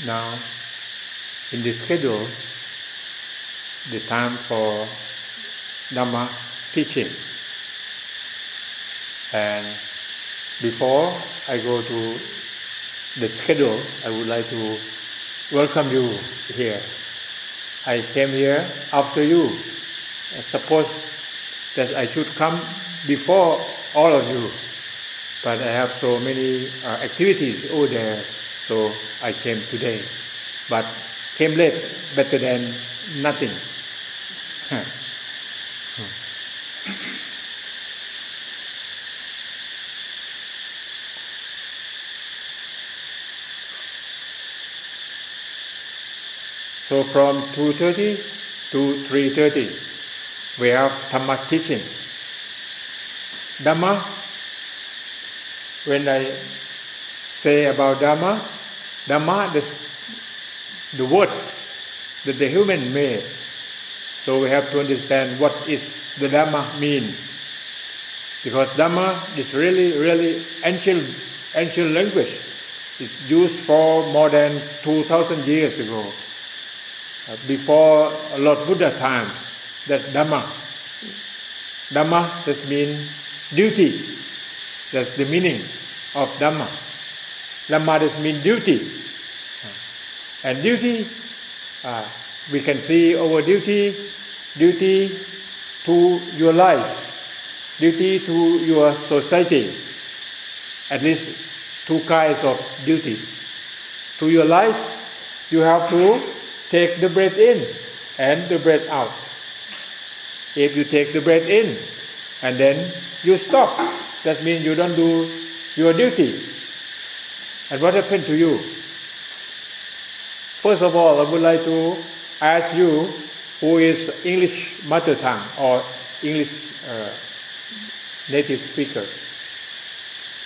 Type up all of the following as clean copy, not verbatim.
Now, in the schedule, the time for Dhamma teaching. And before I go to the schedule, I would like to welcome you here. I came here after you. I suppose that I should come before all of you, but I have so many activities over there, so I came today. But came late, better than nothing. So from 2:30 to 3:30, we have Dhamma teaching. Dhamma, when I say about Dhamma, the words that the human made. So we have to understand what is the Dhamma mean. Because Dhamma is really ancient language. It's used for more than 2,000 years ago. Before Lord Buddha times, that Dhamma just means duty. That's the meaning of Dhamma. Dhamma just means duty. And duty, we can see our duty to your life, duty to your society. At least two kinds of duties. To your life, you have to take the breath in and the breath out. If you take the breath in and then you stop, that means you don't do your duty. And what happened to you? First of all, I would like to ask you who is English mother tongue or English native speaker.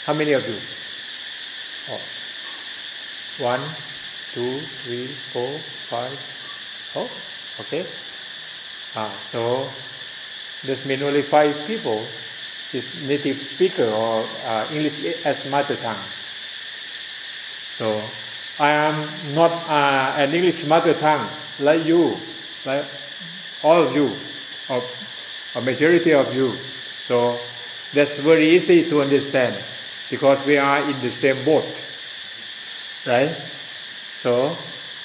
How many of you? Oh. 1, 2, 3, 4, 5. Oh, okay. So this means only 5 people is native speaker or English as mother tongue. So I am not an English mother tongue like you, like all of you, or a majority of you. So that's very easy to understand because we are in the same boat, right? So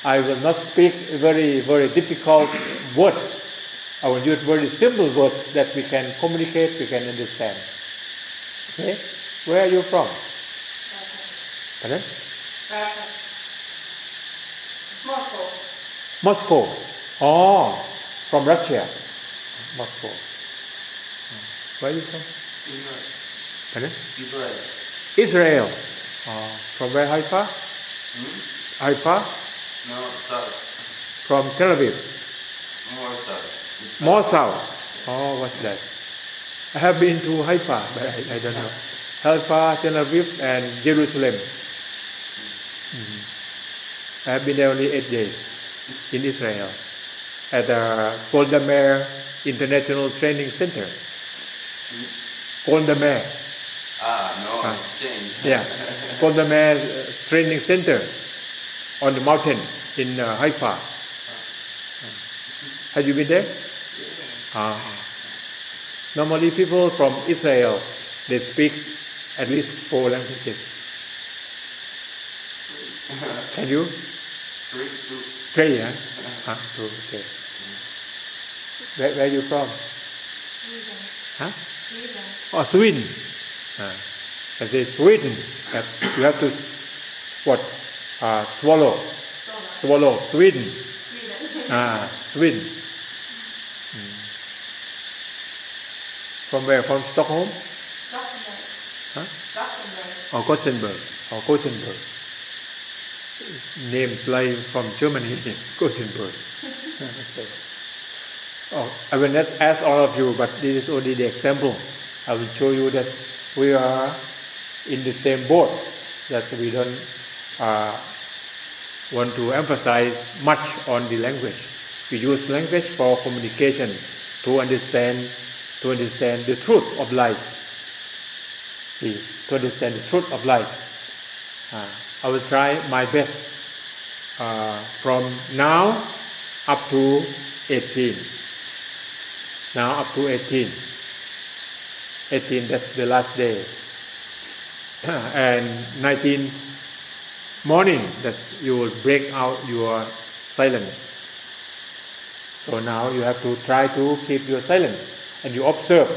I will not speak very difficult words. I will use very simple words that we can communicate, we can understand. Okay? Where are you from? Pardon? Moscow. Oh, from Russia. Moscow. Where are you from? Israel. Pardon? Israel. Israel. From where? Haifa? Haifa? No, south. From Tel Aviv. More south. More south. Oh, what's that? I have been to Haifa, but I don't know. Haifa, Tel Aviv, and Jerusalem. I have been there only 8 days in Israel at the Golda Meir International Training Center. Golda Meir. Change. Yeah, Golda Meir Training Center on the mountain in Haifa. Have you been there? Yeah. Normally people from Israel, they speak at least 4 languages. Can you? 3, 3, yeah? 2, okay. Where are you from? Sweden. Huh? Sweden. Oh, Sweden. I say Sweden. You have to, swallow. Swallow. Sweden. Sweden. Sweden. From where? From Stockholm? Gothenburg. Huh? Gothenburg. Gothenburg. Names like from Germany. Gothenburg. Okay. I will not ask all of you, but this is only the example. I will show you that we are in the same boat, that we don't want to emphasize much on the language. We use language for communication to understand the truth of life. To understand the truth of life. I will try my best from now up to 18. Now up to 18. 18, that's the last day. And 19 morning, that you will break out your silence. So now you have to try to keep your silence. And you observe.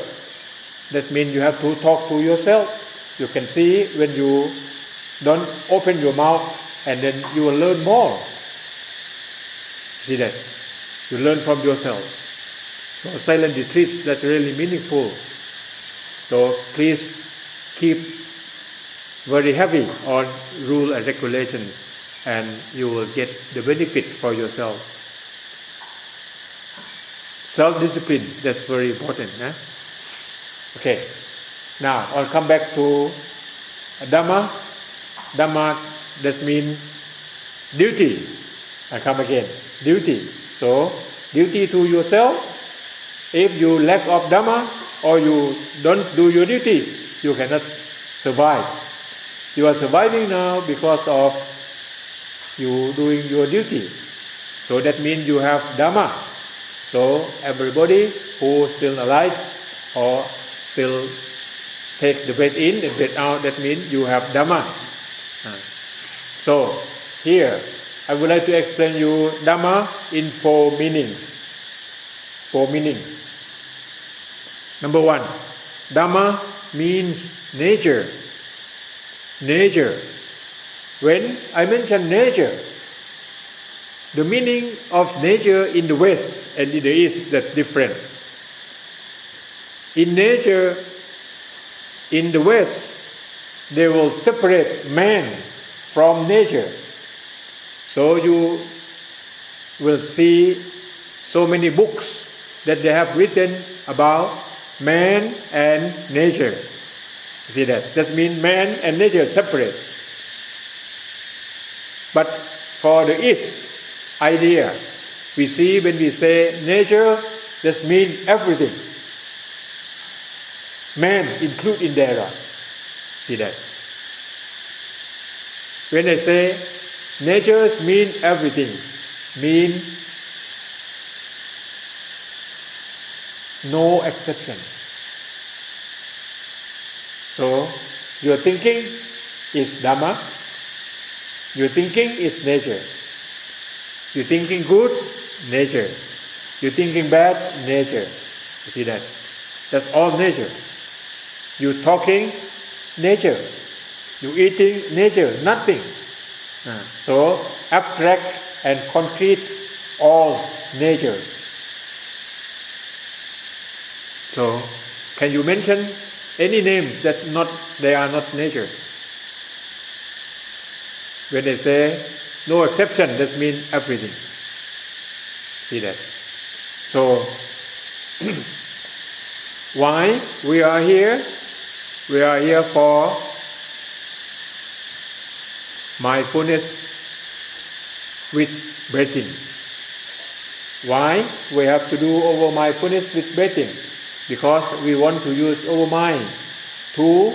That means you have to talk to yourself. You can see when you don't open your mouth, and then you will learn more. See that? You learn from yourself. So silent retreats, that's really meaningful. So please keep very heavy on rule and regulations, and you will get the benefit for yourself. Self-discipline, that's very important. Okay, now I'll come back to Dhamma. Dhamma, that means duty. I come again, duty. So, duty to yourself. If you lack of Dhamma or you don't do your duty, you cannot survive. You are surviving now because of you doing your duty. So that means you have Dhamma. So everybody who is still alive or still take the breath in and breath out, that means you have Dhamma. So here I would like to explain you Dhamma in 4 meanings. 4 meanings. Number 1, Dhamma means nature. Nature. When I mention nature, the meaning of nature in the West and in the East, that's different. In nature, in the West, they will separate man from nature. So you will see so many books that they have written about man and nature. See that? That means man and nature separate. But for the East idea, we see when we say nature, that means everything. Man included in there. See that? When I say nature means everything, mean no exception. So your thinking is Dhamma, your thinking is nature. You're thinking good, nature. You're thinking bad, nature. You see that? That's all nature. You're talking, nature. You're eating, nature. Nothing. So abstract and concrete, all nature. So can you mention any name that they are not nature? When they say no exception, that means everything. See that? So why we are here? We are here for mindfulness with breathing. Why we have to do over mindfulness with breathing? Because we want to use our mind to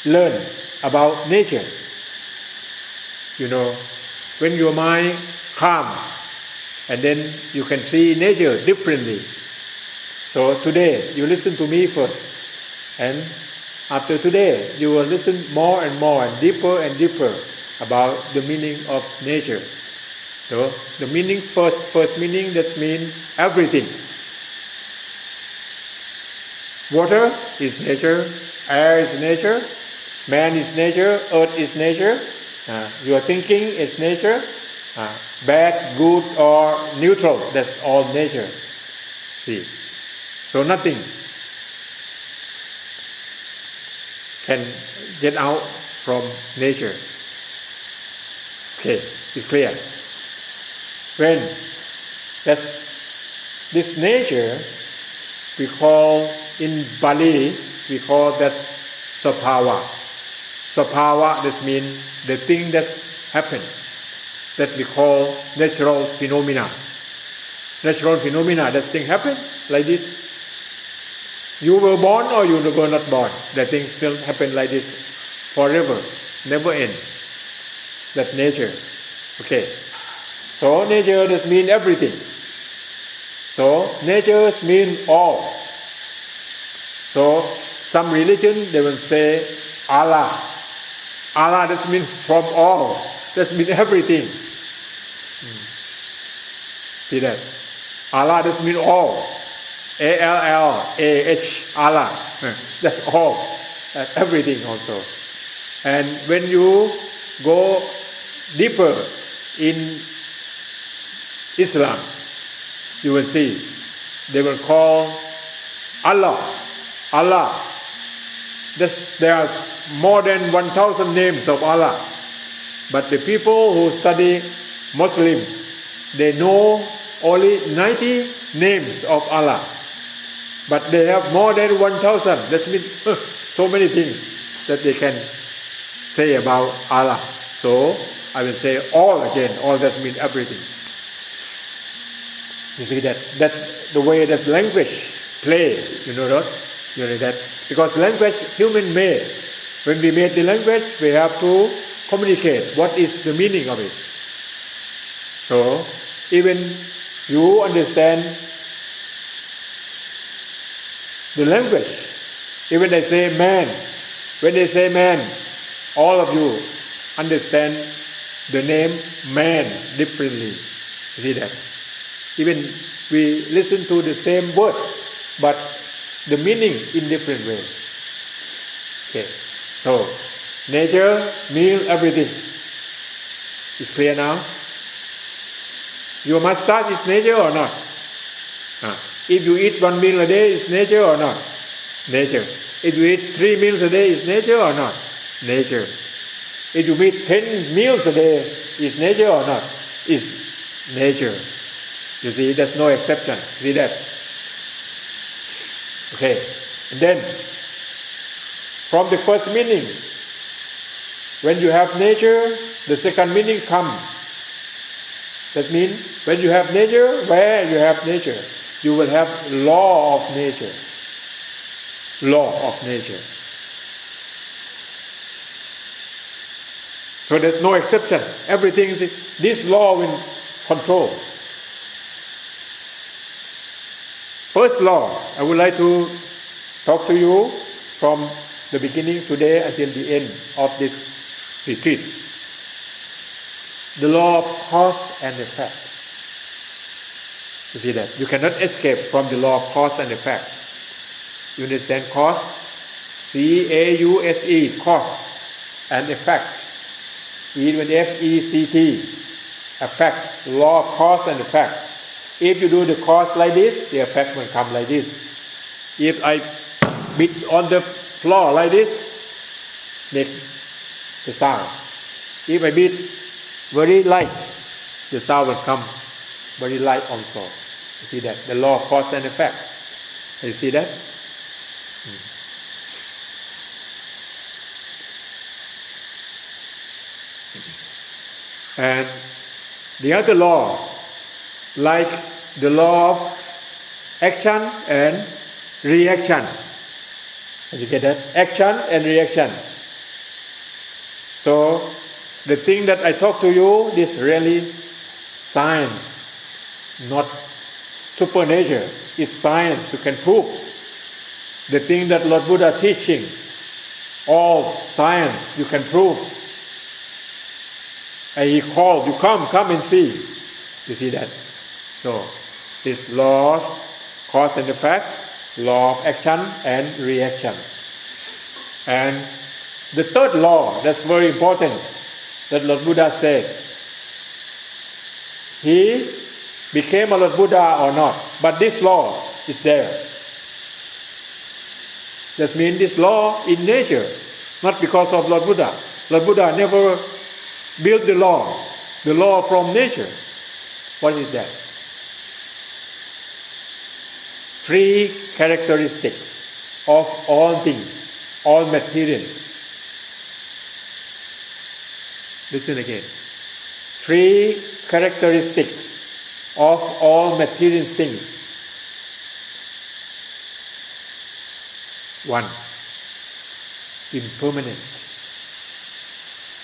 learn about nature. You know, when your mind calm, and then you can see nature differently. So today you listen to me first, and after today you will listen more and more and deeper about the meaning of nature. So the meaning first meaning, that means everything. Water is nature, air is nature, man is nature, earth is nature, your thinking is nature, bad, good or neutral, that's all nature. See, so nothing can get out from nature. Okay, it's clear. When this nature, we call in Bali, we call that sapawa. Sapawa, that means the thing that happens, that we call natural phenomena. Natural phenomena, that thing happen like this. You were born or you were not born, that thing still happen like this forever, never end. That nature. Okay. So nature does mean everything. So nature means all. So some religion they will say Allah. Allah does mean from all. Does mean everything. See that? Allah does mean all. ALLAH. Allah. That's all. That's everything also. And when you go deeper in Islam, you will see they will call Allah. Allah. There are more than 1,000 names of Allah. But the people who study Muslim, they know only 90 names of Allah. But they have more than 1,000. That means so many things that they can say about Allah. So I will say all again. All that means everything. You see that? That's the way that language play. You know that? You know that? Because language human made. When we made the language, we have to communicate what is the meaning of it. So even you understand the language. Even they say man. When they say man, all of you understand the name man differently. You see that? Even we listen to the same word, but the meaning in different way. Okay. So nature means everything. It's clear now? Your mustache is nature or not? If you eat 1 meal a day, is nature or not? Nature. If you eat 3 meals a day, is nature or not? Nature. If you eat 10 meals a day, is nature or not? Is nature. You see, there's no exception. See that? Okay. And then, from the first meaning, when you have nature, the second meaning comes. That means, when you have nature, where you have nature, you will have law of nature. Law of nature. So there's no exception. Everything is, this law will control. First law, I would like to talk to you from the beginning today until the end of this retreat. The law of cause and effect. You see that? You cannot escape from the law of cause and effect. You understand cause? C-A-U-S-E, cause and effect. Even F-E-C-T, effect, law of cause and effect. If you do the cause like this, the effect will come like this. If I beat on the floor like this, make the sound. If I beat very light, the sound will come very light also. You see that? The law of cause and effect. You see that? And the other law, like the law of action and reaction. Did you get that? Action and reaction. So, the thing that I talk to you is really science, not supernature. It's science. You can prove. The thing that Lord Buddha teaching, all science, you can prove. And he called, you come and see. You see that? So, this law of cause and effect, law of action and reaction. And the third law, that's very important, that Lord Buddha said. He became a Lord Buddha or not, but this law is there. That means this law in nature, not because of Lord Buddha. Lord Buddha never built the law from nature. What is that? 3 characteristics of all things, all materials. Listen again. 3 characteristics of all material things. 1. Impermanent.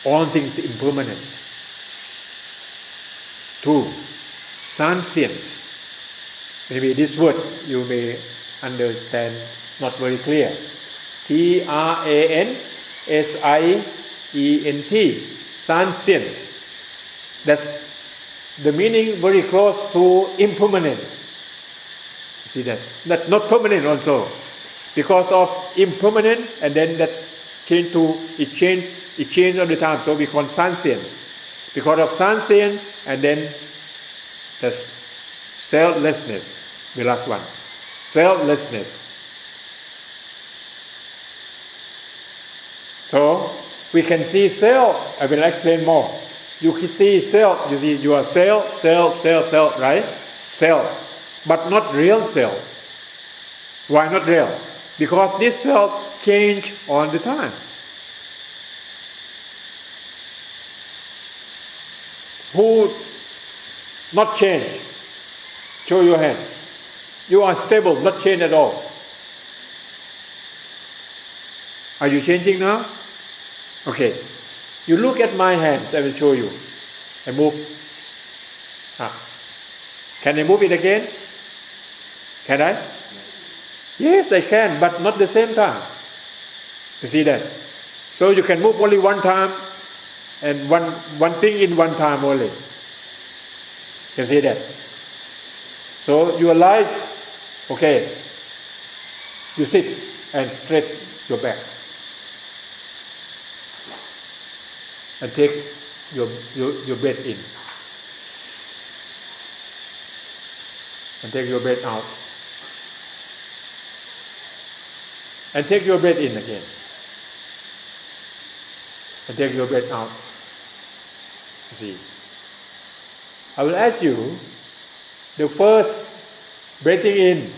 all things impermanent. 2. Transient. Maybe this word you may understand not very clear. Transient. Transient. That's the meaning very close to impermanent. See that? That's not permanent also. Because of impermanent, and then that change all the time, so we call transient. Because of transient, and then that's selflessness, the last one. Selflessness. So we can see self. I will explain more. You can see self. You see, you are self, right? Self, but not real self. Why not real? Because this self change all the time. Who not change? Show your hand. You are stable, not change at all. Are you changing now? Okay. You look at my hands, I will show you. I move. Can I move it again? Can I? Yes, I can, but not the same time. You see that? So you can move only one time, and one thing in one time only. You see that? So your life, okay, you sit and stretch your back. And take your breath in. And take your breath out. And take your breath in again. And take your breath out. See. I will ask you, the first breathing in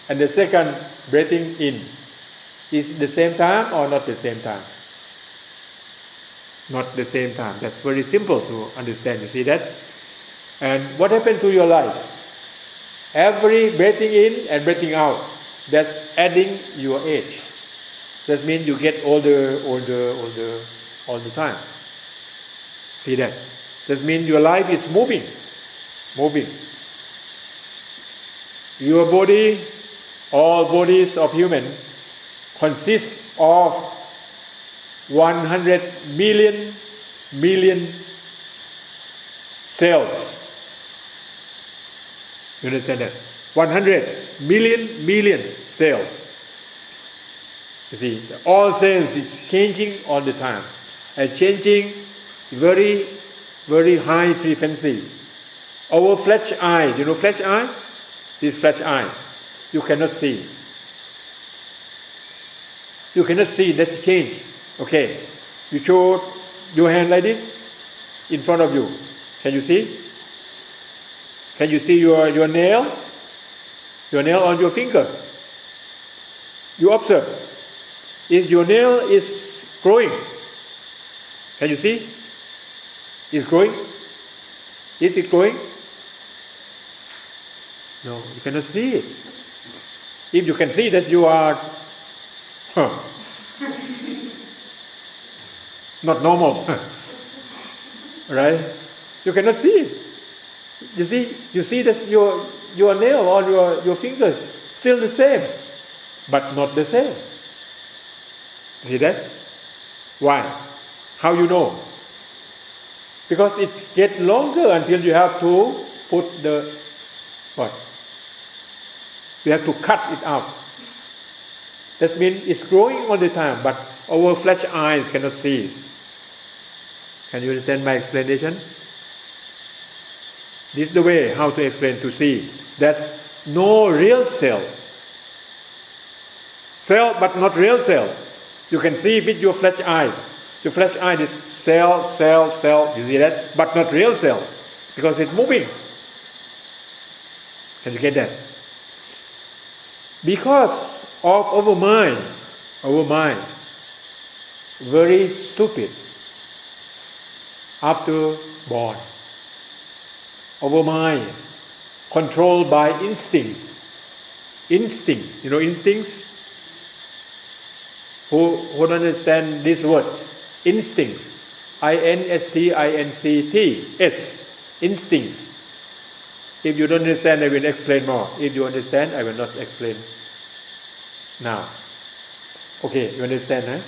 and the second breathing in is the same time or not the same time? Not the same time. That's very simple to understand. You see that? And what happened to your life? Every breathing in and breathing out, that's adding your age. That means you get older all the time. See that? That means your life is moving. Your body, all bodies of human, consist of 100 million cells. You understand that? 100 million cells. You see, all cells is changing all the time, and changing very, very high frequency. Our flesh eye, you know flesh eye? This flesh eye, you cannot see. You cannot see that change. Okay, you show your hand like this in front of you. Can you see? Can you see your nail? Your nail on your finger. You observe. Is your nail is growing? Can you see? Is growing? Is it growing? No, you cannot see it. If you can see that, you are not normal. Right? You cannot see it. You see that your nail or your fingers still the same, but not the same. See that? Why? How you know? Because it gets longer until you have to put the what? You have to cut it out. That means it's growing all the time, but our flesh eyes cannot see it. Can you understand my explanation? This is the way how to explain, to see that no real cell. Cell but not real cell. You can see with your flesh eyes. Your flesh eye is cell. You see that? But not real cell. Because it's moving. Can you get that? Because of our mind, very stupid after born. Our mind controlled by instincts. Instinct, you know instincts? Who don't understand this word? Instincts. instincts, instincts. If you don't understand, I will explain more. If you understand, I will not explain now. Okay, you understand, huh?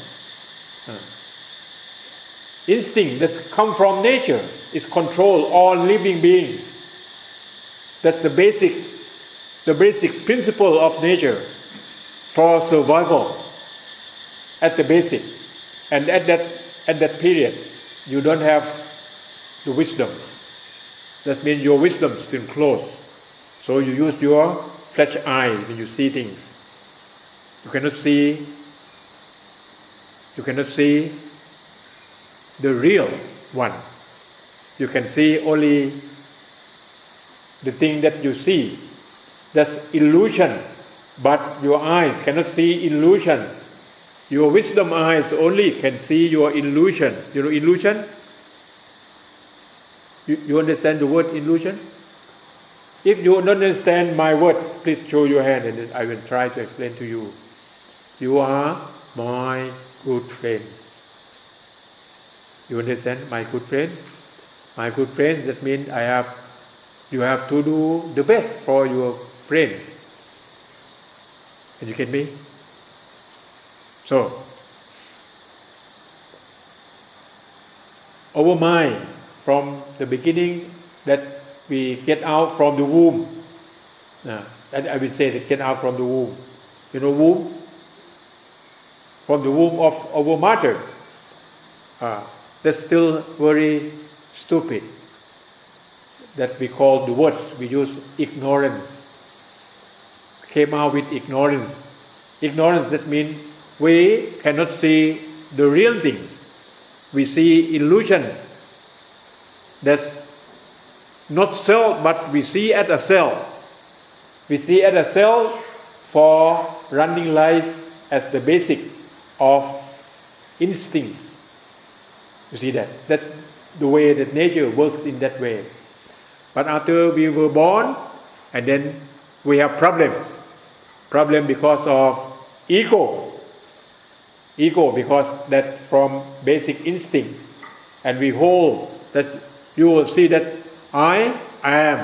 Instinct that come from nature is control all living beings. That's the basic principle of nature for survival. At the basic, and at that period, you don't have the wisdom. That means your wisdom is still closed. So you use your flesh eye when you see things. You cannot see the real one. You can see only the thing that you see. That's illusion. But your eyes cannot see illusion. Your wisdom eyes only can see your illusion. You know illusion? You understand the word illusion? If you don't understand my words, please show your hand and I will try to explain to you. You are my good friends. You understand, my good friend? My good friend, that means you have to do the best for your friend. And you get me? So, our mind, from the beginning that we get out from the womb, and I will say that get out from the womb. You know womb? From the womb of our mother. That's still very stupid. That we call the words, we use ignorance. Came out with ignorance. Ignorance, that means we cannot see the real things. We see illusion. That's not self, but we see as a self. We see as a self for running life as the basic of instincts. You see that? That's the way that nature works in that way. But after we were born, and then we have problem because of ego. Ego, because that from basic instinct. And we hold that you will see that I am.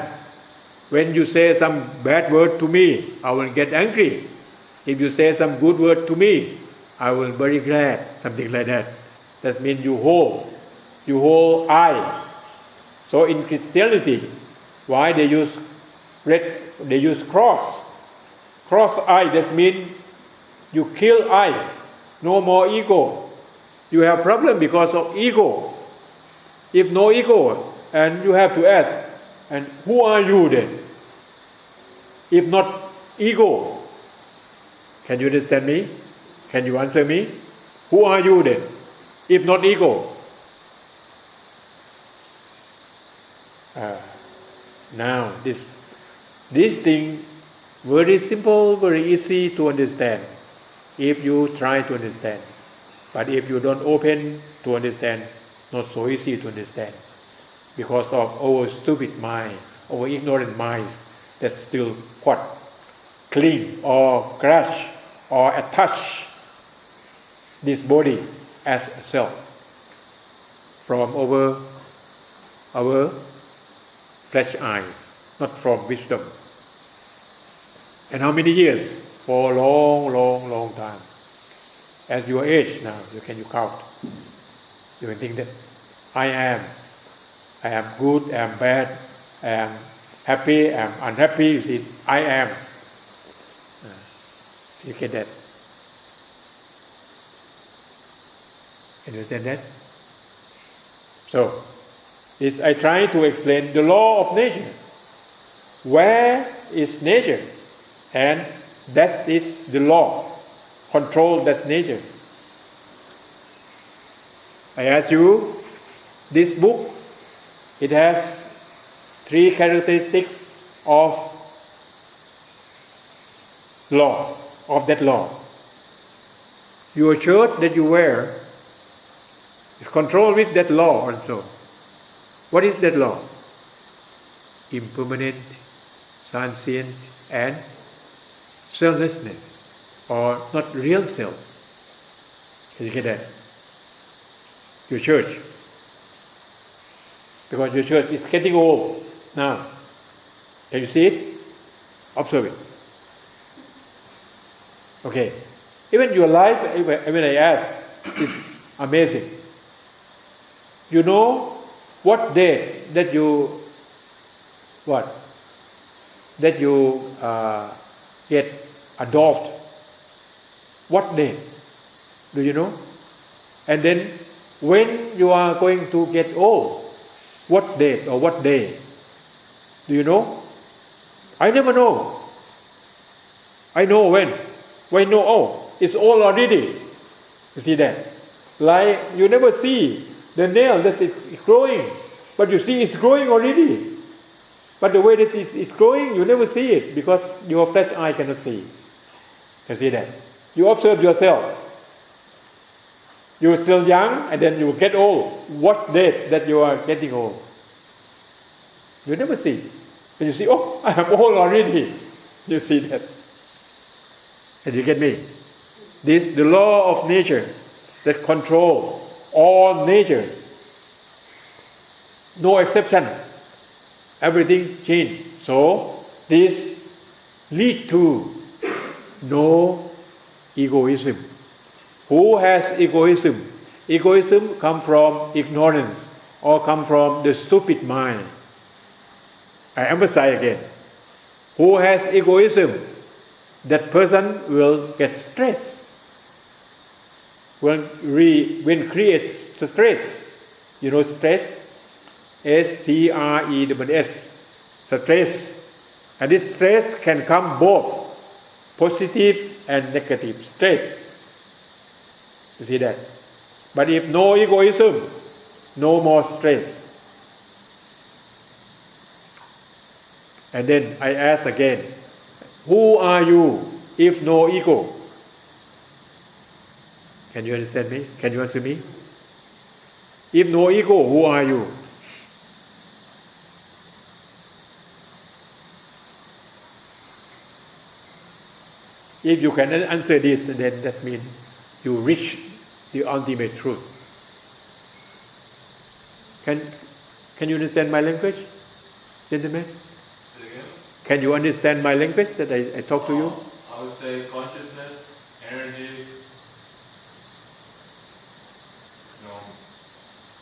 When you say some bad word to me, I will get angry. If you say some good word to me, I will be very glad. Something like that. That means you hold I. So in Christianity, why they use cross? Cross I, that means you kill I. No more ego. You have problem because of ego. If no ego, and you have to ask, and who are you then? If not ego, can you understand me? Can you answer me? Who are you then? If not ego. Now this thing very simple, very easy to understand if you try to understand. But if you don't open to understand, not so easy to understand because of our stupid mind, our ignorant mind that still what cling or crush or attach this body as a self from our flesh eyes, not from wisdom. And how many years? For a long time. As your age now, you count. You can think that I am good, I am bad, I am happy, I am unhappy. You see, I am. You get that? Can you understand that? So, I try to explain the law of nature. Where is nature? And that is the law. Control that nature. I ask you, this book, it has 3 characteristics of law, of that law. Your shirt that you wear is controlled with that law also. What is that law? Impermanent, transient, and selflessness, or not real self. Can you get that? Your church, because your shirt is getting old now. Can you see it? Observe it. Okay. Even your life, when I ask, is amazing. You know what day that you get adopted? What day? Do you know? And then when you are going to get old, what date or what day? Do you know? I never know. I know when. When know, oh, it's old already. You see that? Like you never see the nail that is growing, but you see it's growing already. But the way that it's growing, you never see it because your flesh eye cannot see. You see that? You observe yourself. You're still young and then you get old. What date that you are getting old? You never see. And you see, oh, I am old already. You see that. And you get me? This the law of nature that control all nature. No exception. Everything changed. So this lead to no egoism. Who has egoism? Egoism comes from ignorance or comes from the stupid mind. I emphasize again. Who has egoism? That person will get stress. When creates stress, you know stress? S-T-R-E-S. Stress. And this stress can come both positive and negative stress. You see that? But if no egoism, no more stress. And then I ask again, who are you if no ego? Can you understand me? Can you answer me? If no ego, who are you? If you can answer this, then that means you reach the ultimate truth. Can you understand my language, gentlemen? Can you understand my language that I talk to you? I would say consciousness, energy.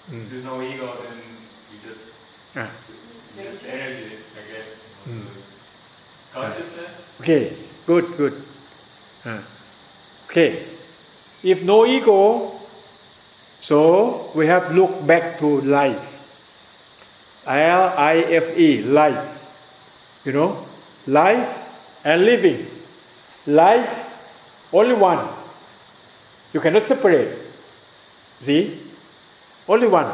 There's no ego, then you just energy, I guess. Consciousness. Okay, good. Okay, if no ego, so we have to look back to life. L-I-F-E, life. You know, life and living. Life, only one. You cannot separate. See? Only one.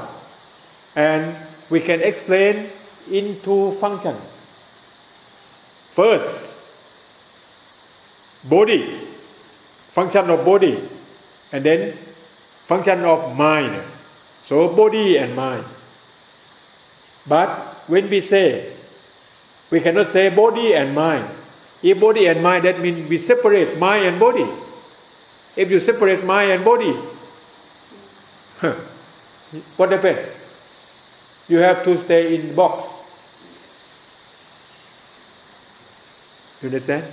And we can explain in two functions. First, body, function of body, and then function of mind. So body and mind. But when we say, we cannot say body and mind. If body and mind, that means we separate mind and body. If you separate mind and body, what happens? You have to stay in the box. You understand?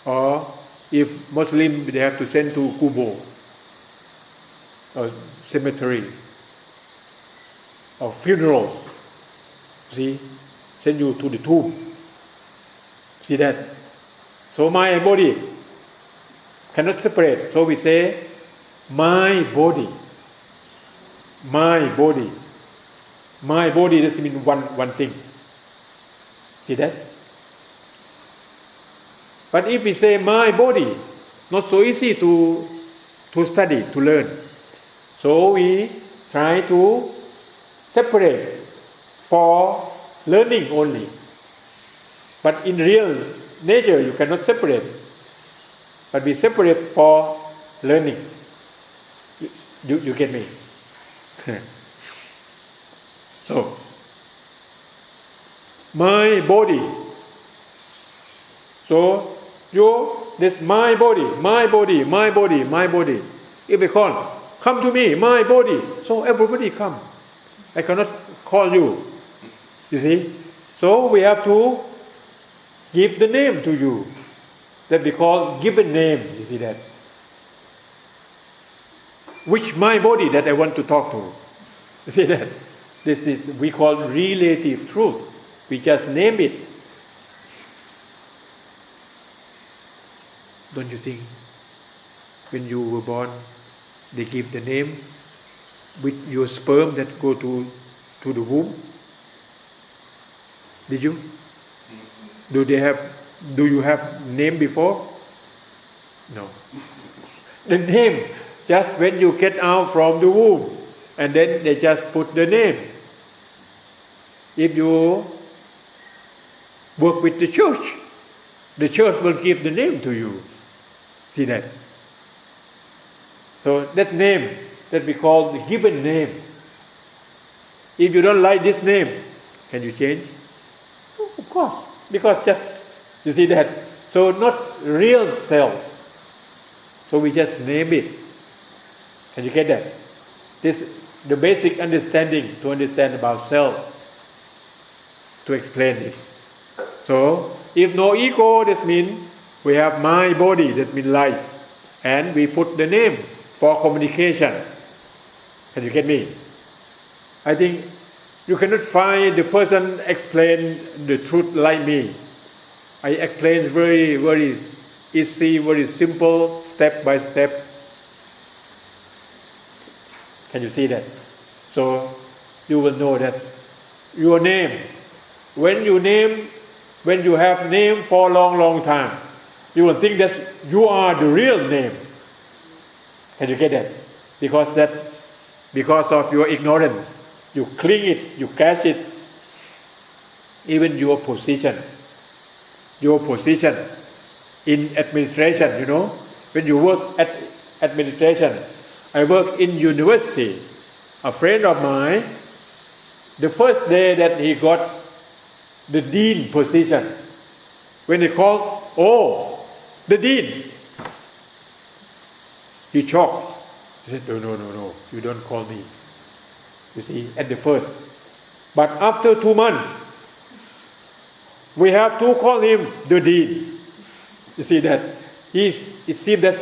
Or if Muslim, they have to send to Kubo, or cemetery, or funeral. See? Send you to the tomb. See that? So mind and body cannot separate. So we say, my body. My body. My body doesn't mean one thing. See that? But if we say my body, not so easy to study, to learn. So we try to separate for learning only. But in real nature, you cannot separate. But we separate for learning. You get me? So, my body. So, this my body. If they call, come to me, my body. So everybody come. I cannot call you. You see? So we have to give the name to you. That we call given name. You see that? Which my body that I want to talk to. You see that? This we call relative truth. We just name it. Don't you think? When you were born, they give the name with your sperm that go to the womb. Did you? Do you have name before? No. The name just when you get out from the womb, and then they just put the name. If you work with the church will give the name to you. See that? So that name that we call the given name. If you don't like this name, can you change? Oh, of course, because just, you see that? So not real self. So we just name it. Can you get that? This the basic understanding to understand about self. To explain it. So if no ego, that means we have my body, that means life, and we put the name for communication. Can you get me? I think you cannot find the person explain the truth like me. I explain very, very easy, very simple, step by step. Can you see that? So you will know that your name, when you have name for a long, long time, you will think that you are the real name. Can you get that? Because of your ignorance, you cling it, you catch it. Even your position in administration, you know, when you work at administration. I work in university. A friend of mine, the first day that he got the dean position, when they called, the dean, he shocked. He said, no, you don't call me. You see, at the first. But after 2 months, we have to call him the dean. You see that? It seems that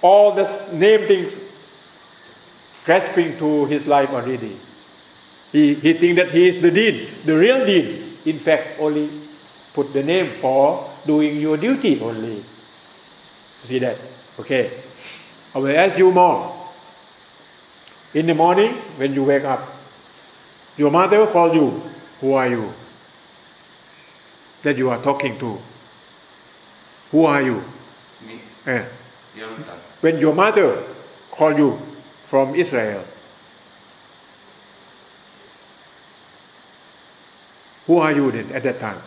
all the name things grasping to his life already. He thinks that he is the dean, the real dean. In fact, only put the name for doing your duty only. See that? Okay. I will ask you more. In the morning, when you wake up, your mother calls you. Who are you? That you are talking to. Who are you? Me. When your mother calls you from Israel, who are you then at that time?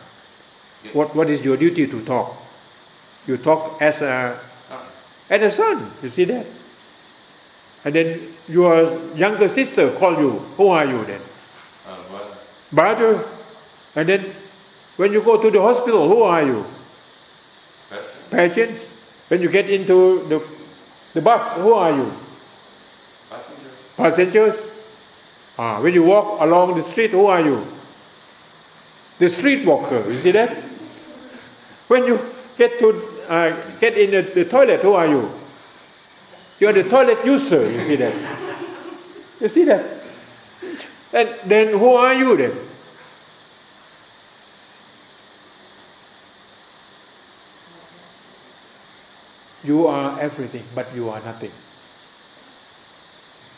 What is your duty to talk? You talk as a son. You see that? And then your younger sister call you. Who are you then? Brother. And then when you go to the hospital, who are you? Patient. When you get into the bus, who are you? Passengers. When you walk along the street, who are you? The street walker. You see that? When you get in the toilet, who are you? You are the toilet user. You see that? You see that? And then who are you then? You are everything, but you are nothing.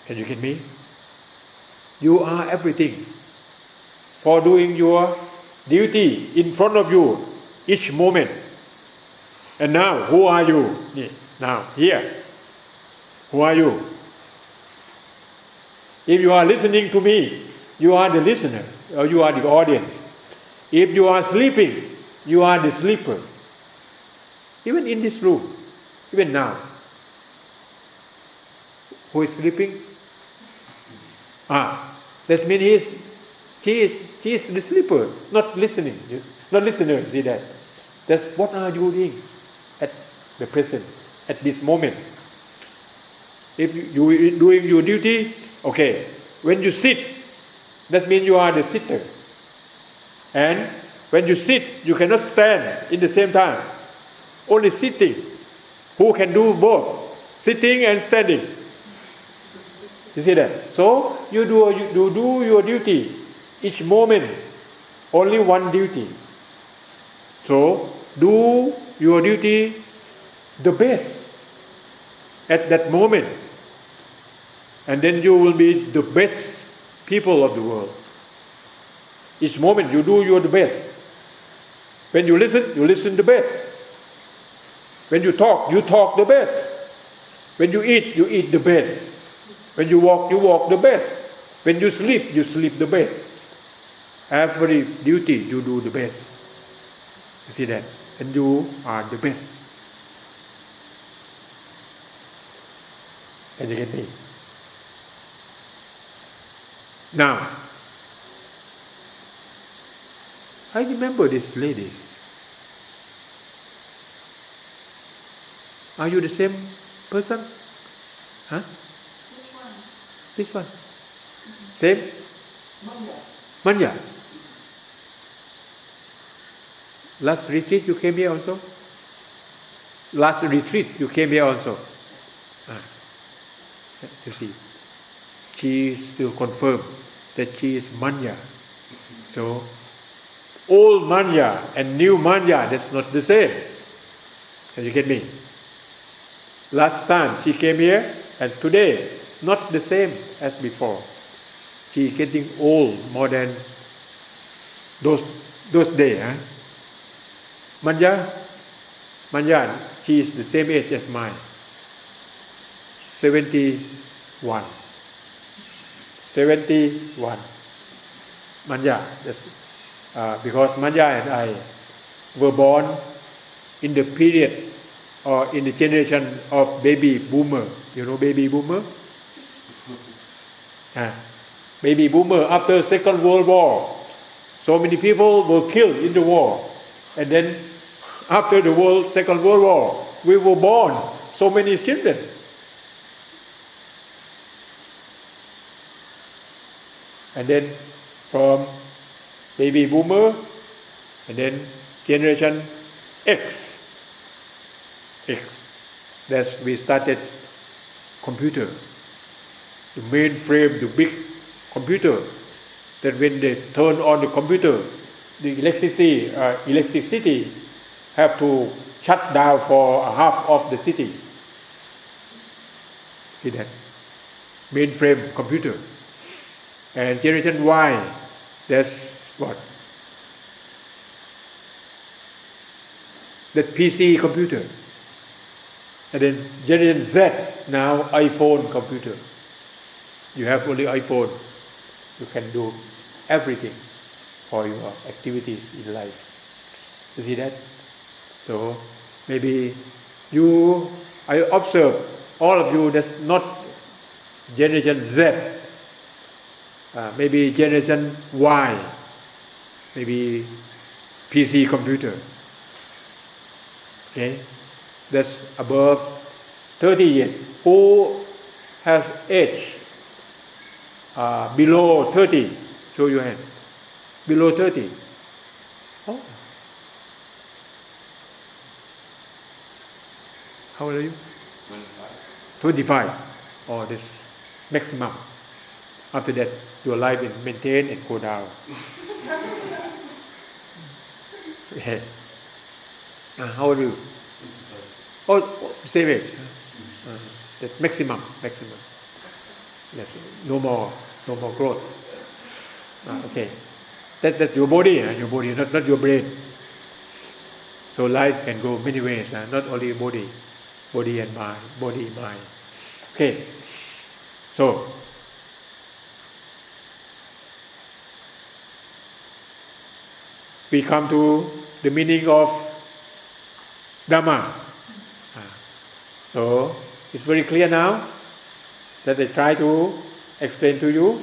Can you get me? You are everything. For doing your duty in front of you each moment. And now, who are you? Now, here. Who are you? If you are listening to me, you are the listener, or you are the audience. If you are sleeping, you are the sleeper. Even in this room, even now. Who is sleeping? That means she is the sleeper, not listening. Not listener, see that? That's what are you doing at the present, at this moment. If you are doing your duty, okay. When you sit, That means you are the sitter. And when you sit, you cannot stand in the same time. Only sitting. Who can do both? Sitting and standing. You see that? So you do your duty. Each moment, only one duty. So do your duty the best at that moment. And then you will be the best people of the world. Each moment you do your the best. When you listen the best. When you talk the best. When you eat the best. When you walk the best. When you sleep the best. Every duty you do the best. You see that? And you are the best. Can you get me? Now, I remember this lady. Are you the same person? Huh? Which one? This one? Same? Manya. Last retreat you came here also? Last retreat you came here also? You see, she still confirmed that she is Manya. So, old Manya and new Manya, that's not the same. Can you get me? Last time she came here and today, not the same as before. She is getting old more than those days. Huh? Manya, she is the same age as mine. 71. Manya, because Manya and I were born in the period or in the generation of baby boomer. You know baby boomer? Baby boomer after Second World War. So many people were killed in the war. And then after the Second World War, we were born so many children. And then from baby boomer, and then generation X. That's we started computer. The mainframe, the big computer. That when they turn on the computer, the electricity have to shut down for half of the city. See that? Mainframe computer. And generation Y, that's what? That PC computer. And then generation Z, now iPhone computer. You have only iPhone. You can do everything for your activities in life. You see that? So maybe I observe all of you that's not generation Z. Maybe generation Y, maybe PC computer. Okay, that's above 30 years. Who has age below 30? Show your hand. Below 30. Oh. How old are you? 25. Oh, this maximum. After that, your life will maintain and go down. Yeah. How old are you? Oh, same age. That's maximum. Yes, no more growth. Okay. That's your body, not your brain. So life can go many ways, not only body and mind. Okay. So, we come to the meaning of Dhamma. So, it's very clear now that I try to explain to you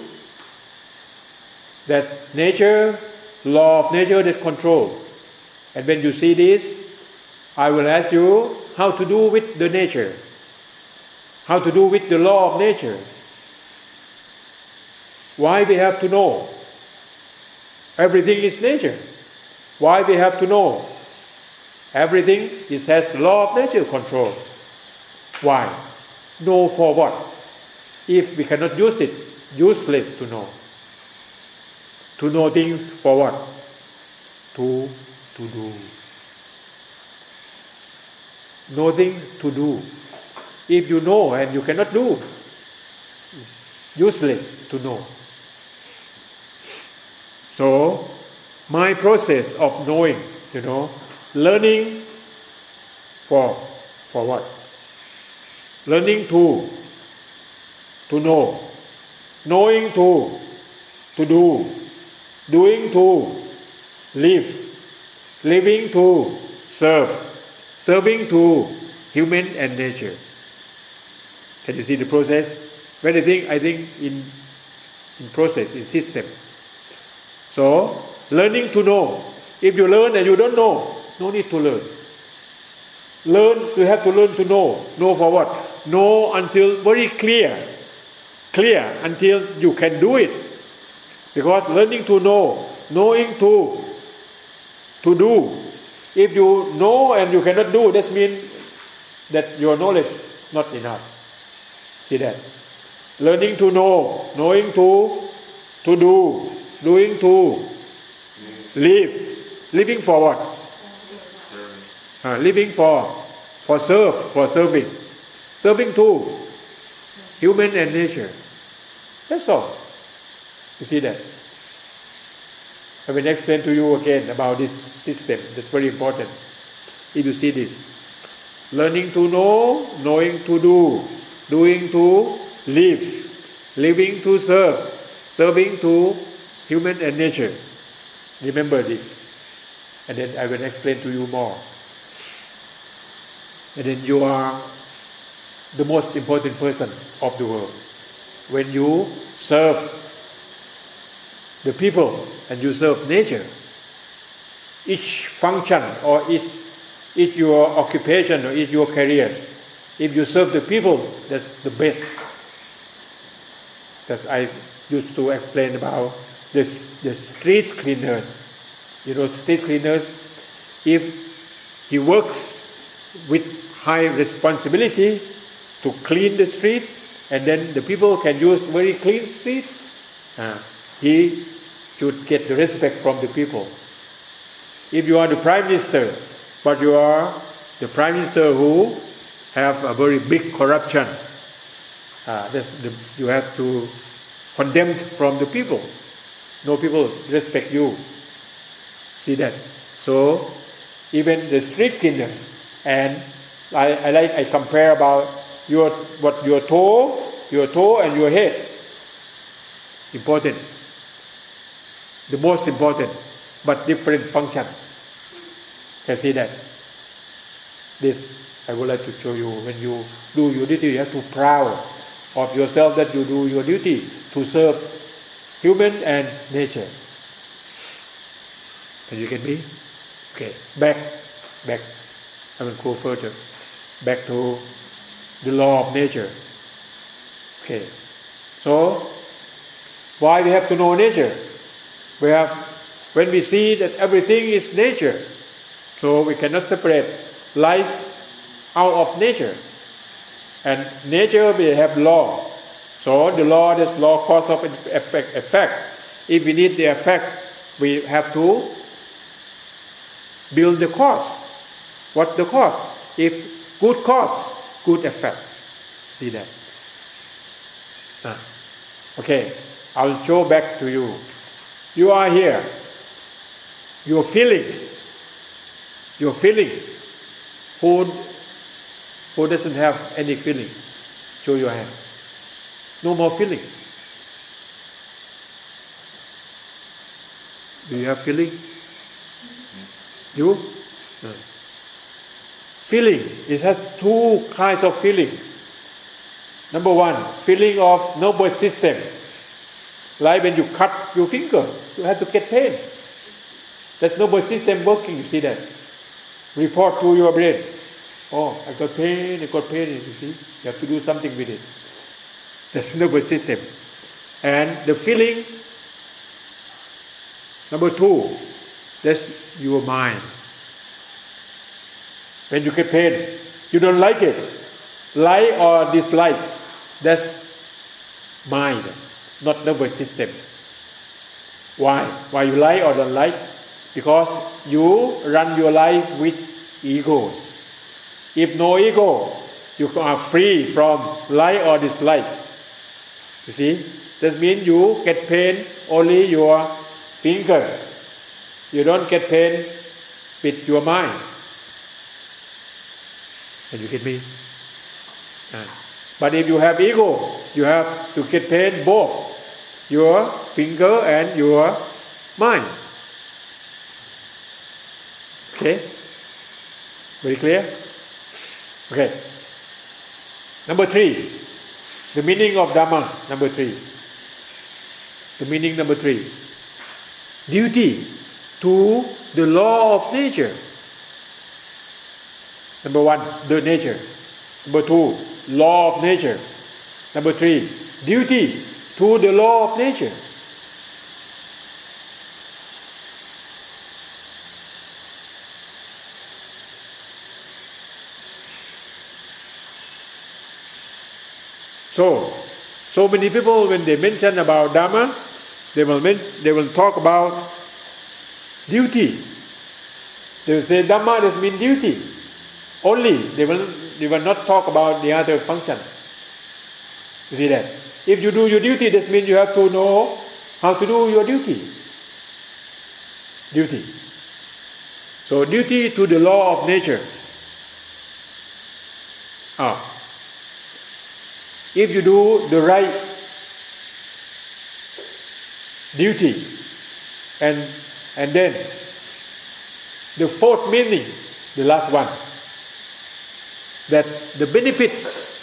that nature, law of nature that control. And when you see this, I will ask you how to do with the nature, how to do with the law of nature. Why we have to know? Everything is nature. Why we have to know? Everything has the law of nature control. Why? Know for what? If we cannot use it, useless to know. To know things for what? To do. Nothing to do. If you know and you cannot do, useless to know. So, my process of knowing, learning for what? Learning to know, knowing to do, doing to live, living to serve, serving to human and nature. Can you see the process? Very I think in process, in system. So, learning to know. If you learn and you don't know, no need to learn. You have to learn to know. Know for what? Know until very clear until you can do it. Because learning to know, knowing to do. If you know and you cannot do, that means that your knowledge is not enough. See that? Learning to know, knowing to do, doing to live, living for what? Living for serving, serving to human and nature. That's all. You see that? I will explain to you again about this system. That's very important. If you see this, learning to know, knowing to do, doing to live, living to serve, serving to human and nature. Remember this. And then I will explain to you more. And then you are the most important person of the world. When you serve the people and you serve nature, each function or each your occupation or each your career, if you serve the people, that's the best. That I used to explain about the street cleaners. Street cleaners, if he works with high responsibility to clean the street, and then the people can use very clean street, he should get the respect from the people. If you are the Prime Minister, but you are the Prime Minister who have a very big corruption, you have to condemn from the people. No people respect you. See that? So, even the street cleaner, and I compare about your toe and your head. Important. The most important, but different function. Can see that? This I would like to show you. When you do your duty, you have to be proud of yourself that you do your duty to serve human and nature. Can you get me? Okay, back. I will go further. Back to the law of nature. Okay, so why we have to know nature? When we see that everything is nature, so we cannot separate life out of nature. And nature we have law. So the law, this law, cause of effect. If we need the effect, we have to build the cause. What's the cause? If good cause, good effect. See that? Okay, I'll show back to you. You are here. You're feeling. Who doesn't have any feeling? Show your hand. No more feeling. Do you have feeling? You? No. Feeling. It has two kinds of feeling. Number one, feeling of nervous system. Like when you cut your finger, you have to get pain. That's nervous system working, you see that? Report to your brain. Oh, I got pain, you see? You have to do something with it. That's nervous system. And the feeling, number 2, that's your mind. When you get pain, you don't like it. Like or dislike, that's mind, not nervous system. Why? Why you like or don't like? Because you run your life with ego. If no ego, you are free from like or dislike. You see? That means you get pain only your finger. You don't get pain with your mind. Can you get me? But if you have ego, you have to get pain both your finger and your mind. Okay? Very clear? Okay. Number 3. The meaning of Dhamma. Number 3. The meaning number 3. Duty to the law of nature. Number 1, the nature. Number 2, law of nature. Number 3, duty to the law of nature. So many people, when they mention about Dhamma, they will talk about duty. They will say Dhamma does mean duty. Only they will not talk about the other function. You see that? If you do your duty, that means you have to know how to do your duty. Duty. So duty to the law of nature. If you do the right duty, and then the fourth meaning, the last one, that the benefits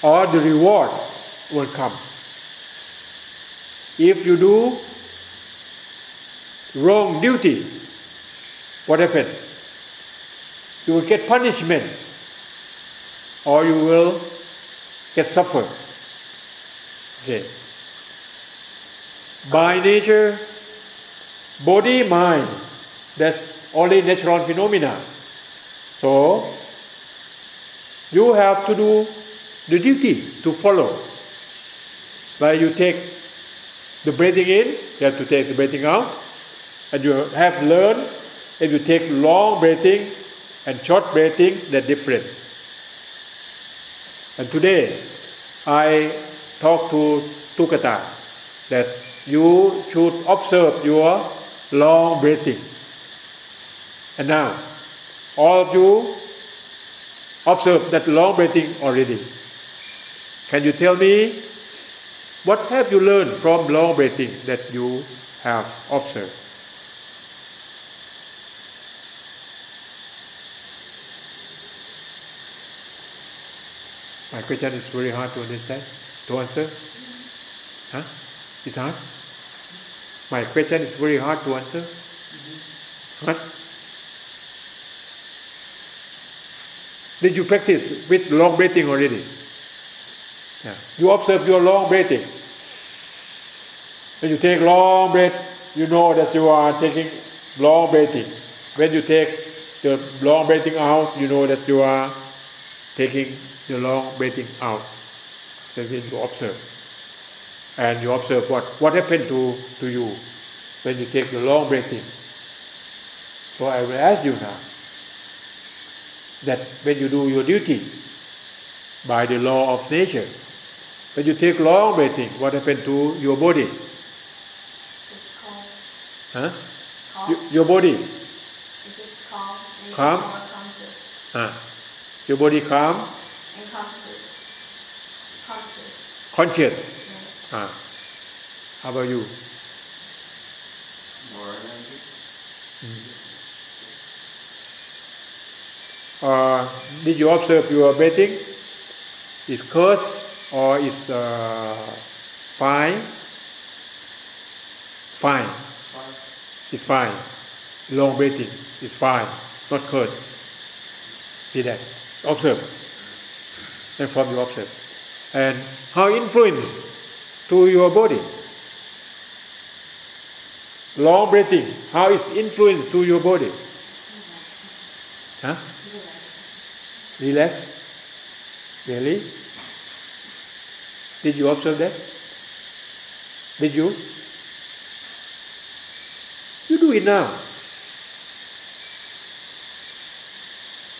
or the reward will come. If you do wrong duty, what happens? You will get punishment, or you will get suffer. Okay. By nature, body, mind, that's only natural phenomena. So you have to do the duty to follow. Like you take the breathing in, you have to take the breathing out, and you have learned if you take long breathing and short breathing, they're different. And today, I talked to Tukata that you should observe your long breathing. And now, all of you observe that long breathing already. Can you tell me what have you learned from long breathing that you have observed? My question is very hard to understand, to answer. Huh? It's hard? My question is very hard to answer. What? Did you practice with long breathing already? Yeah. You observe your long breathing. When you take long breath, you know that you are taking long breathing. When you take the long breathing out, you know that you are taking the long breathing out. That means you observe. And you observe what happened to you when you take the long breathing. So I will ask you now, that when you do your duty by the law of nature, when you take long breathing, what happened to your body? It's calm. Huh? Calm. Your body? It is calm. And Calm? more conscious. Your body calm? And conscious. Conscious? Yes. How about you? More energy. Did you observe your breathing? Is curse or is fine? Fine. It's fine. Long breathing is fine, not curse. See that? Observe. And from you observe. And how influence to your body? Long breathing, how is influence to your body? Huh? Relax. Really? Did you observe that? Did you? You do it now.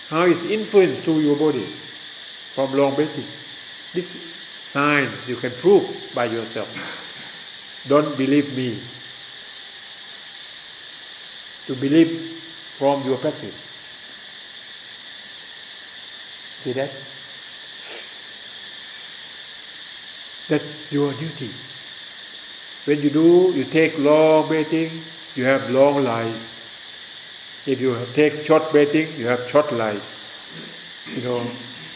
How is influence to your body from long breathing? This science you can prove by yourself. Don't believe me. To believe from your practice. See that? That's your duty. When you take long breathing, you have long life. If you take short breathing, you have short life.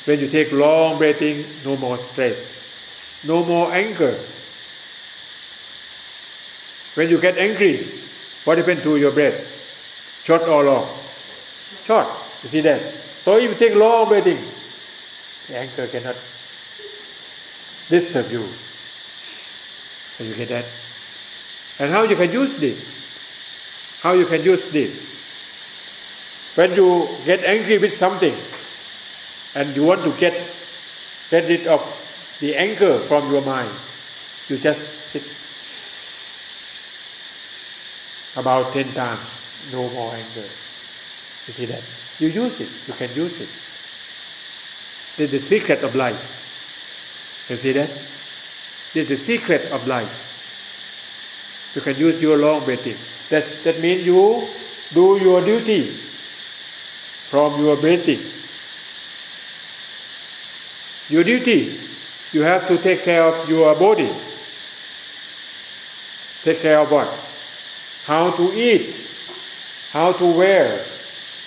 When you take long breathing, no more stress, no more anger. When you get angry, what happens to your breath? Short or long? Short. You see that? So if you take long breathing, the anger cannot disturb you. And you get that? And how you can use this? How you can use this? When you get angry with something and you want to get rid of the anger from your mind, you just sit about 10 times, no more anger. You see that? You use it, you can use it. This is the secret of life. You see that? This is the secret of life. You can use your long breathing. That means you do your duty from your breathing. Your duty, you have to take care of your body. Take care of what? How to eat, how to wear,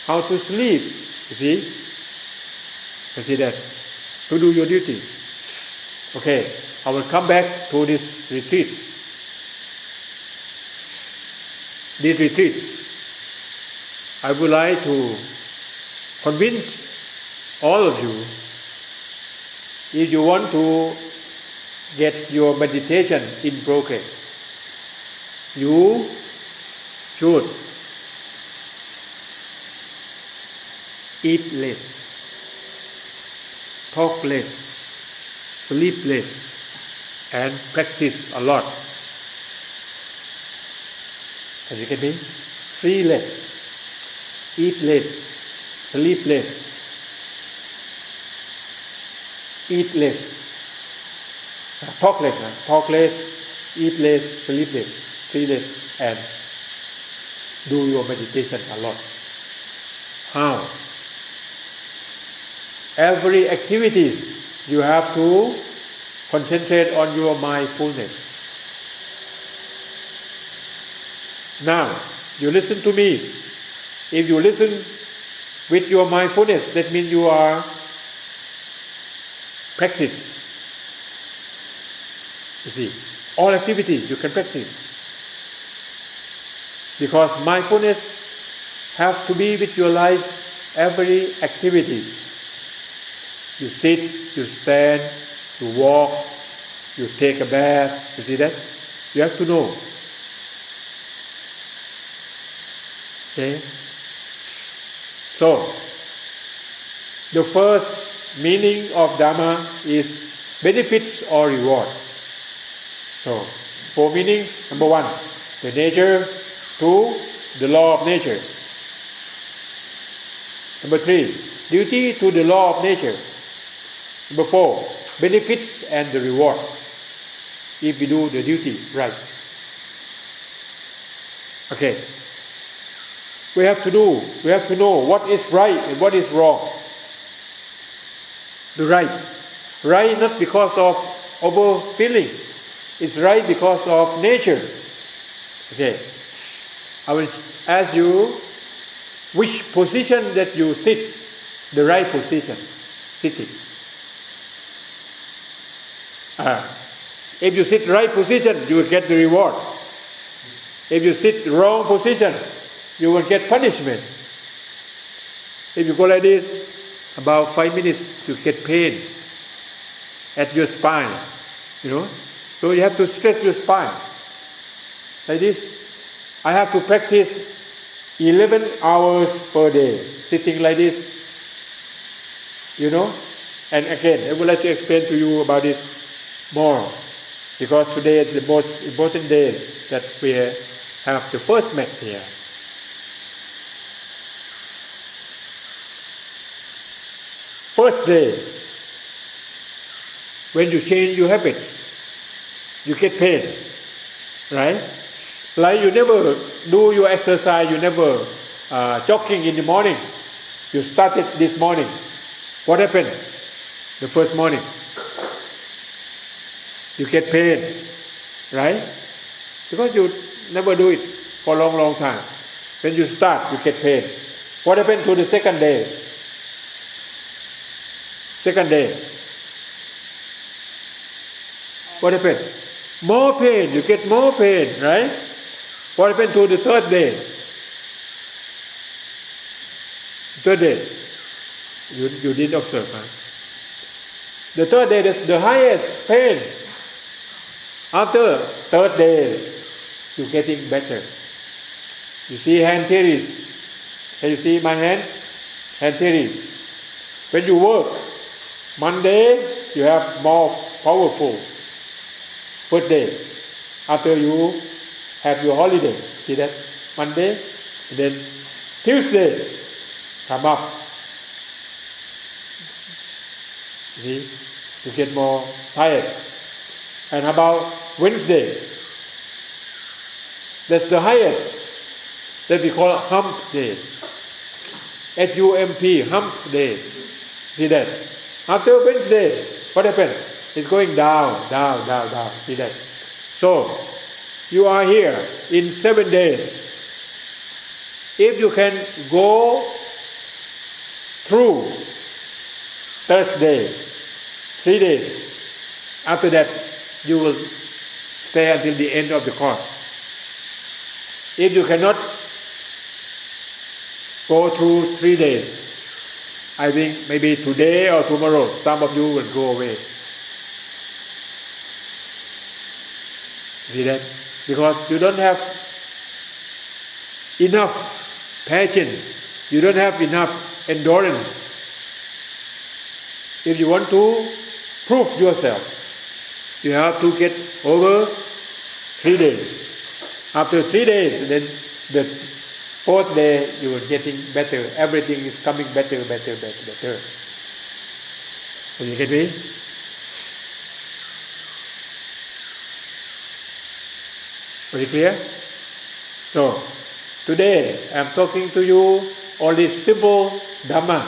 how to sleep. You see? You see that? To do your duty. Okay, I will come back to this retreat. This retreat, I would like to convince all of you, if you want to get your meditation in progress, you should eat less, talk less, sleep less, and practice a lot. As you get me? Free less, eat less, sleep less, eat less, talk less, eat less, sleep less, free less, and do your meditation a lot. How? Every activity you have to concentrate on your mindfulness. Now, you listen to me. If you listen with your mindfulness, that means you are practice. You see, all activities you can practice. Because mindfulness has to be with your life, every activity. You sit, you stand, you walk, you take a bath. You see that? You have to know. Okay? So, the first meaning of Dhamma is benefits or reward. So, 4 meanings. Number 1, the nature. 2, the law of nature. Number 3, duty to the law of nature. Number 4, benefits and the reward, if we do the duty right. Okay. We have to know what is right and what is wrong. The right not because of over feeling, it's right because of nature. Okay, I will ask you which position that you sit, the right position, sitting. If you sit right position, you will get the reward. If you sit wrong position, you will get punishment. If you go like this, about 5 minutes, you get pain at your spine. So you have to stretch your spine like this. I have to practice 11 hours per day, sitting like this, And again, I would like to explain to you about this more, because today is the most important day that we have the first met here. First day, when you change your habit, you get pain, right? Like you never do your exercise, you never jogging in the morning. You started this morning. What happened? The first morning, you get pain, right? Because you never do it for a long time. When you start, you get pain. What happened to the second day? Second day. What happened? More pain. You get more pain, right? What happened to the third day? Third day. You didn't observe, huh? The third day is the highest pain. After third day, you're getting better. You see hand theory. Can you see my hand? Hand theory. When you work, Monday you have more powerful. First day, after you have your holiday, see that? Monday, and then Tuesday, come up. See, you get more tired. And how about Wednesday? That's the highest. That we call hump day. H-U-M-P, hump day. See that? After Wednesday, what happened? It's going down. See that? So, you are here in 7 days. If you can go through Thursday, 3 days, after that you will stay until the end of the course. If you cannot go through 3 days, I think maybe today or tomorrow some of you will go away. See that? Because you don't have enough patience, you don't have enough endurance. If you want to prove yourself, you have to get over 3 days. After 3 days, then the fourth day you are getting better. Everything is coming better. So you get me? Very clear? So, today I am talking to you only simple Dhamma.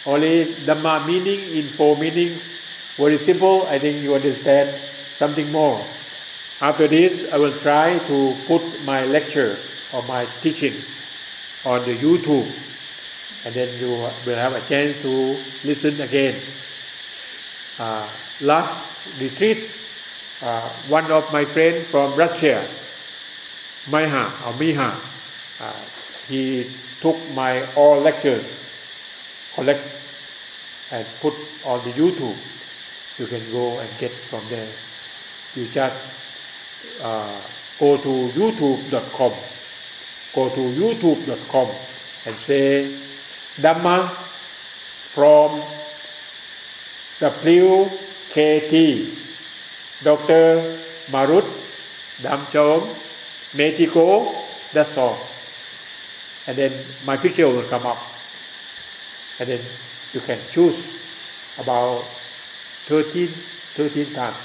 Only Dhamma meaning in 4 meanings. Very simple. I think you understand something more. After this, I will try to put my lecture or my teaching on the YouTube, and then you will have a chance to listen again. Last retreat, one of my friends from Russia, Miha, he took my all lectures, collect and put on the YouTube. You can go and get from there. You just go to youtube.com. Go to youtube.com and say Dhamma from WKT, Dr. Marut, Damchaom, Maetiko, that's all. And then my picture will come up. And then you can choose about 13 times.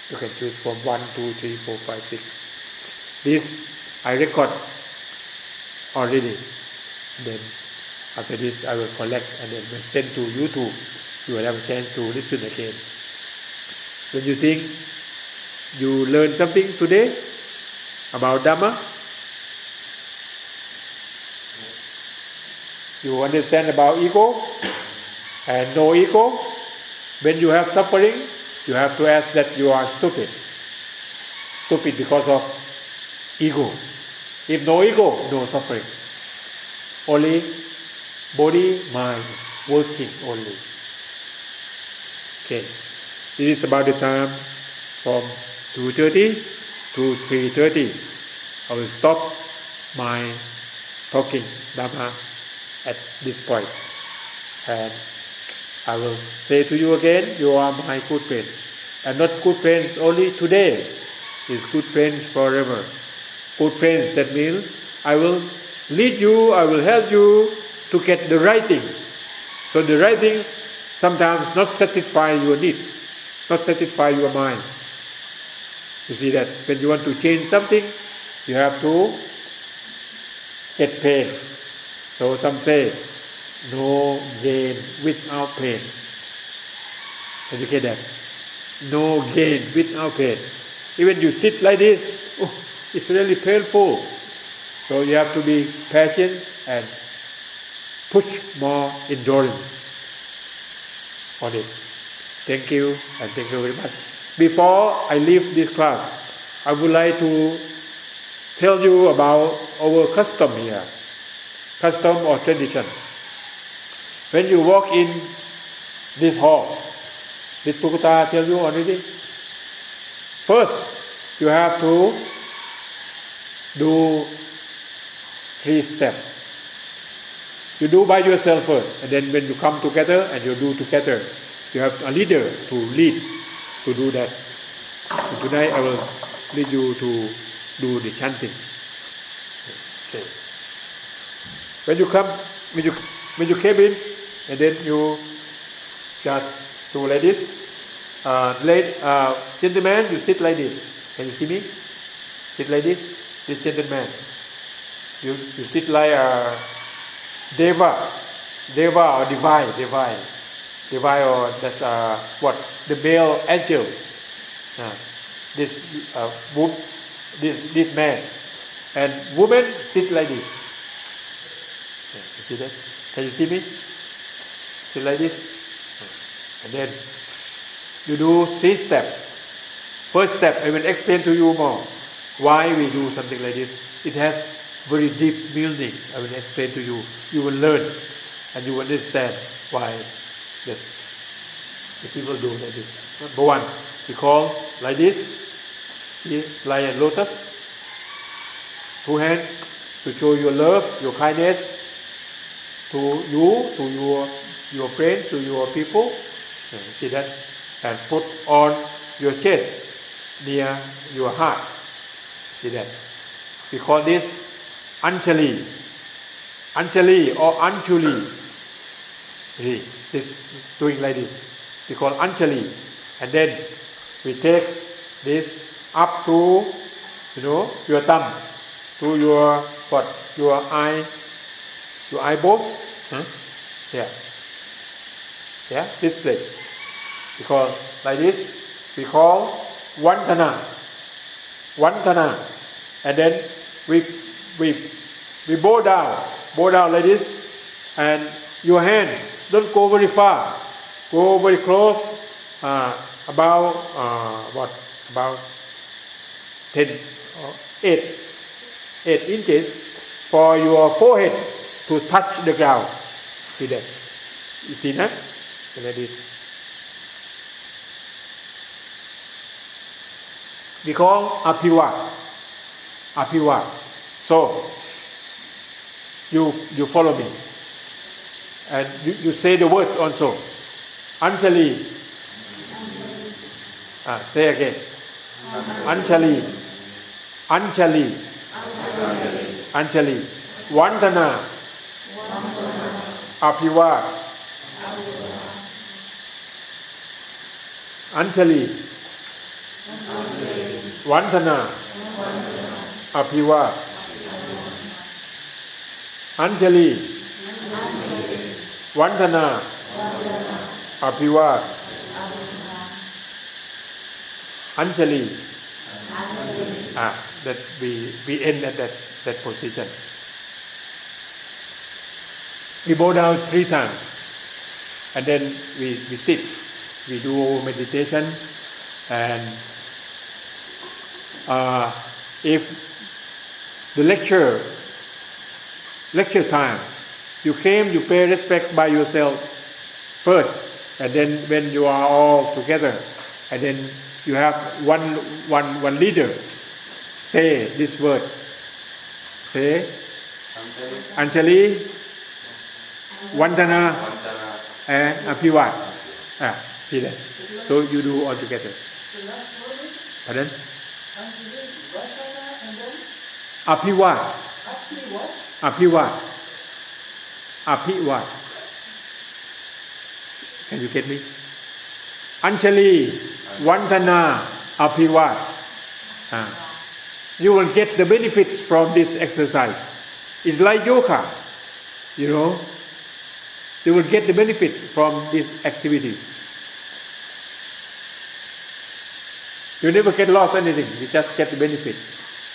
You can choose from 1, 2, 3, 4, 5, 6. This I record already. Then after this I will collect and then will send to YouTube. You will have a chance to listen again. When you think you learned something today about Dhamma, you understand about ego and no ego. When you have suffering, you have to ask that you are stupid. Stupid because of ego. If no ego, no suffering. Only body, mind, working only. Okay. This is about the time from 2:30 to 3:30. I will stop my talking Dhamma at this point. And I will say to you again, you are my good friends. And not good friends only today, it's good friends forever. Good friends, that means I will lead you, I will help you to get the right things. So the right things sometimes not satisfy your needs, not satisfy your mind. You see that when you want to change something, you have to get pain. So some say, no gain without pain. Did you get that? No gain without pain. Even you sit like this, it's really painful. So you have to be patient and push more endurance on it. Thank you, and thank you very much. Before I leave this class, I would like to tell you about our custom here, custom or tradition. When you walk in this hall, did Pukata tell you already? First, you have to do 3 steps. You do by yourself first, and then when you come together and you do together, you have a leader to lead to do that. And tonight I will lead you to do the chanting. Okay. When you came in, and then you just do like this. Gentlemen, you sit like this. Can you see me? Sit like this. This gentleman. You sit like a Deva or divine, or that's what the male angel. This man and woman sit like this. You see that? Can you see me? Sit like this, and then you do 3 steps. First step, I will explain to you more why we do something like this. It has very deep meaning. I will explain to you. You will learn and you will understand why the people do like this. Number 1, we call like this. See, like a lotus. 2 hands to show your love, your kindness to you, to your friends, to your people. See that? And put on your chest near your heart. See that? We call this Anjali. Anjali or Anjuli. See, this doing like this. We call Anjali. And then we take this up to, your thumb, to your eyeball. Yeah. Yeah, this place. We call like this. We call Vantana. And then we bow down like this, and your hand don't go very far, go very close, about 10 or 8 inches for your forehead to touch the ground. See that? You see that? Like this. We call Apiwa. So you follow me, and you say the words also. Anjali. Say again. Anjali. Vantana. Apiwa. Anjali. Vantana. Apiwa. Anjali. Vantana. Apiwa. Anjali. That we end at that position. We bow down 3 times, and then we sit. We do meditation, and if the lecture time, you came, you pay respect by yourself first, and then when you are all together, and then you have one leader say this word, say Anjali, Vandana, and Apivat. See that. So you do all together. Pardon? Apivat. Apivat. Apivat. Can you get me? Anjali, Vandana, Apivat. You will get the benefits from this exercise. It's like yoga, you know. You will get the benefit from these activities. You never get lost anything. You just get the benefit.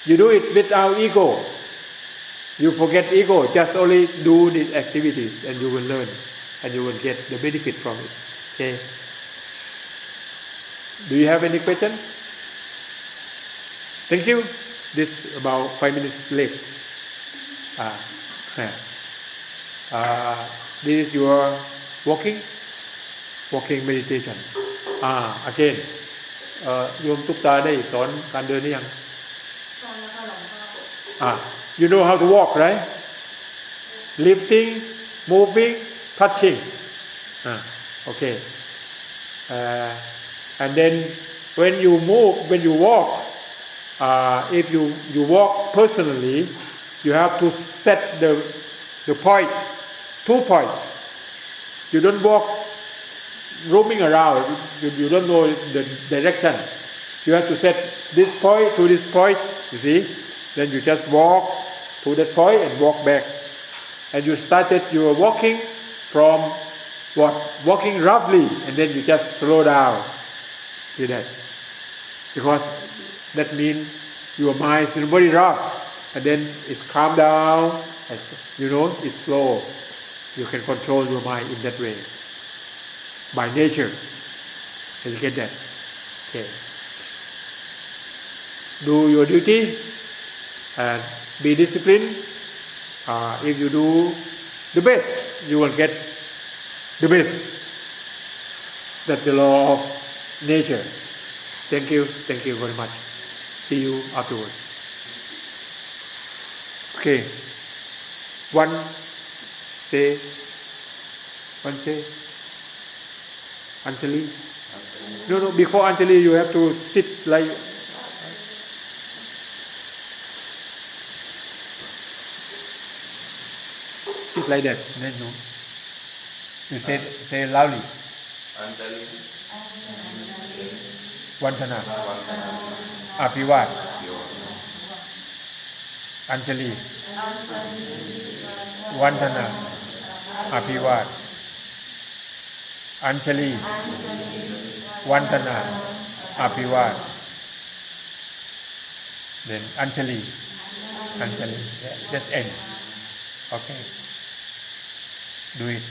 You do it without ego. You forget ego. Just only do these activities, and you will learn, and you will get the benefit from it. Okay. Do you have any question? Thank you. This about 5 minutes late. This is your walking meditation. Again, โยมตุ๊กตาได้สอนการเดินหรือยัง You know how to walk, right? Lifting, moving, touching. Okay. And then when you move, when you walk, if you walk personally, you have to set the point, 2 points. You don't walk roaming around. You don't know the direction. You have to set this point to this point. You see? Then you just walk to that point and walk back. And you started your walking from walking roughly, and then you just slow down. See that? Because that means your mind is very rough, and then it's calm down, and it's slow. You can control your mind in that way. By nature. Can you get that? Okay. Do your duty and be disciplined. If you do the best, you will get the best. That's the law of nature. Thank you very much. See you afterwards. Okay. One say Anjali. No, before Anjali you have to sit like that. Then no. You say loudly. Anjali. Vandana. Apivat. Anjali. Vandana. Apivat. Anjali. Vandana. Apivat. Then Anjali. Yeah, just end. Okay. Do it.